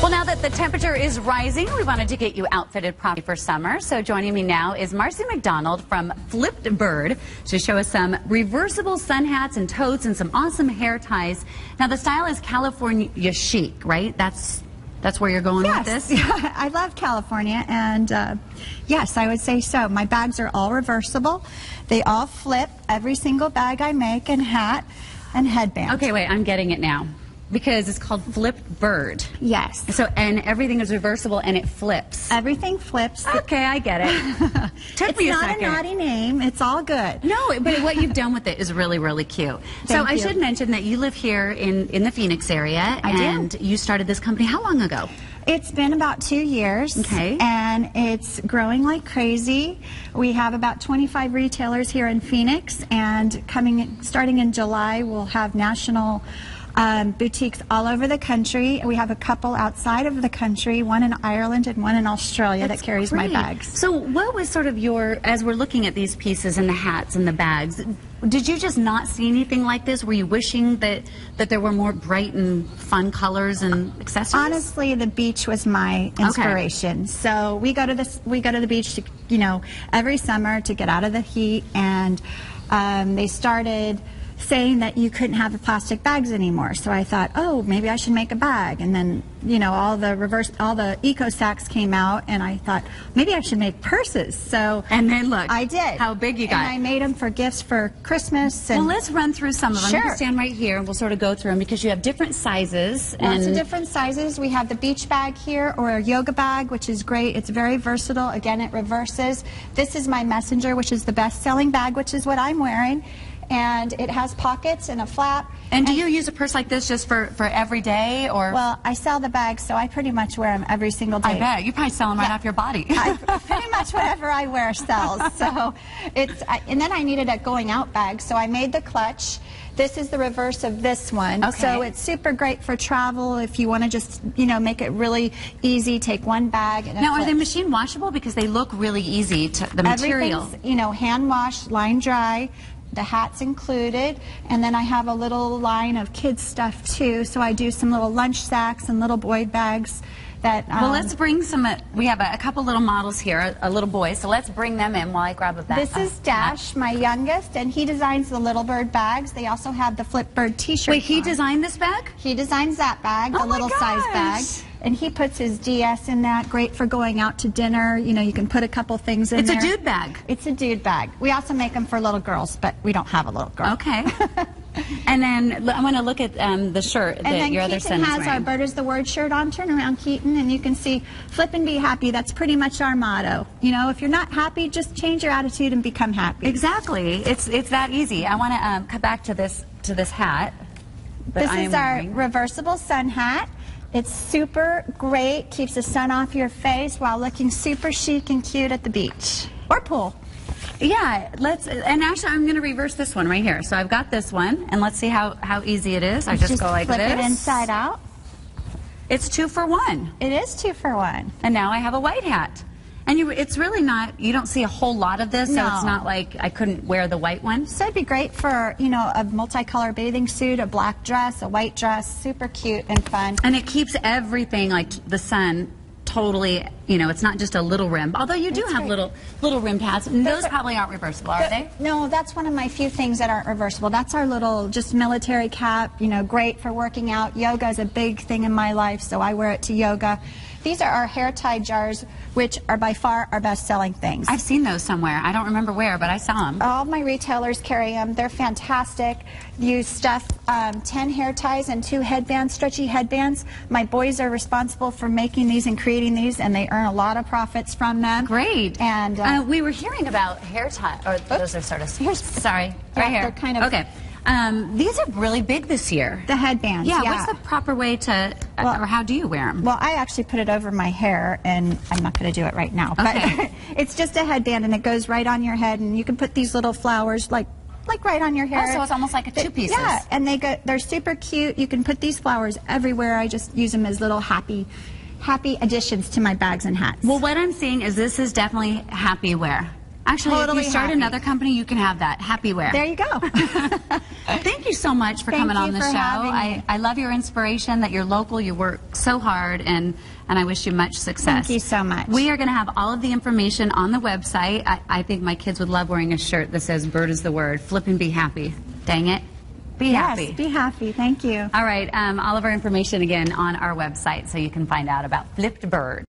Well, now that the temperature is rising, we wanted to get you outfitted properly for summer. So joining me now is Marcy McDonald from Flipped Bird to show us some reversible sun hats and totes and some awesome hair ties. Now, the style is California chic, right? That's where you're going with this? Yeah, I love California, and yes, I would say so. My bags are all reversible. They all flip, every single bag I make, and hat and headband. Okay, wait, I'm getting it now. Because it's called Flipped Bird. Yes. So, and everything is reversible and it flips. Everything flips. Okay, I get it. Took me a second. It's not a naughty name. It's all good. No, but what you've done with it is really, really cute. So I should mention that you live here in the Phoenix area. And you started this company how long ago? It's been about 2 years. Okay. And it's growing like crazy. We have about 25 retailers here in Phoenix, and starting in July, we'll have national boutiques all over the country. We have a couple outside of the country, one in Ireland and one in Australia that carries my bags. So what was sort of as we're looking at these pieces and the hats and the bags, did you just not see anything like this? Were you wishing that there were more bright and fun colors and accessories? Honestly, the beach was my inspiration. Okay. So we go to the beach to, every summer to get out of the heat, and they started saying that you couldn't have the plastic bags anymore. So I thought, oh, maybe I should make a bag. And then, all the eco sacks came out, and I thought maybe I should make purses. So and then look, I did. How big you got. And I made them for gifts for Christmas. And well, let's run through some of them. Sure. You can stand right here, and we'll sort of go through them because you have different sizes. Lots of different sizes. We have the beach bag here, or a yoga bag, which is great. It's very versatile. Again, it reverses. This is my Messenger, which is the best-selling bag, which is what I'm wearing. And it has pockets and a flap. And do you use a purse like this just for every day, or? Well, I sell the bags, so I pretty much wear them every single day. I bet. You probably sell them right off your body. Pretty much whatever I wear sells. So and then I needed a going out bag, so I made the clutch. This is the reverse of this one. Okay. So it's super great for travel if you want to just, make it really easy. Take one bag and Now, are they machine washable? Because they look really easy the material. Everything's, hand wash, line dry. The hat's included, and then I have a little line of kids stuff too, so I do some little lunch sacks and little boy bags that well, let's bring some, we have a couple little models here, a little boy, so let's bring them in while I grab a bag. This is Dash, my youngest, and he designs the Little Bird bags. They also have the Flip Bird t-shirt. Wait, he designed this bag? He designs that bag, the little size bag. And he puts his DS in that, great for going out to dinner. You can put a couple things in there. It's a dude bag. It's a dude bag. We also make them for little girls, but we don't have a little girl. Okay. And then I want to look at the shirt that your other son is wearing. And then Keaton has our Bird is the Word shirt on. Turn around, Keaton, and you can see flip and be happy. That's pretty much our motto. If you're not happy, just change your attitude and become happy. Exactly. It's that easy. I want to come back to this hat. This is our reversible sun hat. It's super great, keeps the sun off your face while looking super chic and cute at the beach or pool. Yeah, and actually I'm going to reverse this one right here. So I've got this one, and let's see how easy it is. I just go like this. Flip it inside out. It's 2 for 1. It is 2 for 1. And now I have a white hat. And it's really not, you don't see a whole lot of this, so it's not like I couldn't wear the white one. So it'd be great for, a multicolor bathing suit, a black dress, a white dress, super cute and fun. And it keeps everything, like the sun, totally, it's not just a little rim. Although you do have little rimmed hats, and those probably aren't reversible, are they? No, that's one of my few things that aren't reversible. That's our little, just military cap, great for working out. Yoga is a big thing in my life, so I wear it to yoga. These are our hair tie jars, which are by far our best-selling things. I've seen those somewhere. I don't remember where, but I saw them. All my retailers carry them. They're fantastic. You stuff 10 hair ties and 2 headbands, stretchy headbands. My boys are responsible for making these and creating these, and they earn a lot of profits from them. Great. And we were hearing about hair tie, or those are sort of, sorry, right here. They're kind of, okay. These are really big this year. The headbands, yeah. What's the proper way to, or how do you wear them? Well, I actually put it over my hair, and I'm not going to do it right now. Okay. But it's just a headband, and it goes right on your head, and you can put these little flowers like right on your hair. Oh, so it's almost like a 2 pieces. Yeah, and they're super cute. You can put these flowers everywhere. I just use them as little happy additions to my bags and hats. Well, what I'm seeing is this is definitely happy wear. Actually, totally if you start happy. another company, you can have that. Happy Wear. There you go. Thank you so much for Thank coming you on the for show. having me. I love your inspiration, that you're local, you work so hard, and I wish you much success. Thank you so much. We are going to have all of the information on the website. I think my kids would love wearing a shirt that says "Bird is the word." Flip and be happy. Dang it. Be happy. Yes, be happy. Thank you. All right. All of our information again on our website, so you can find out about Flipped Bird.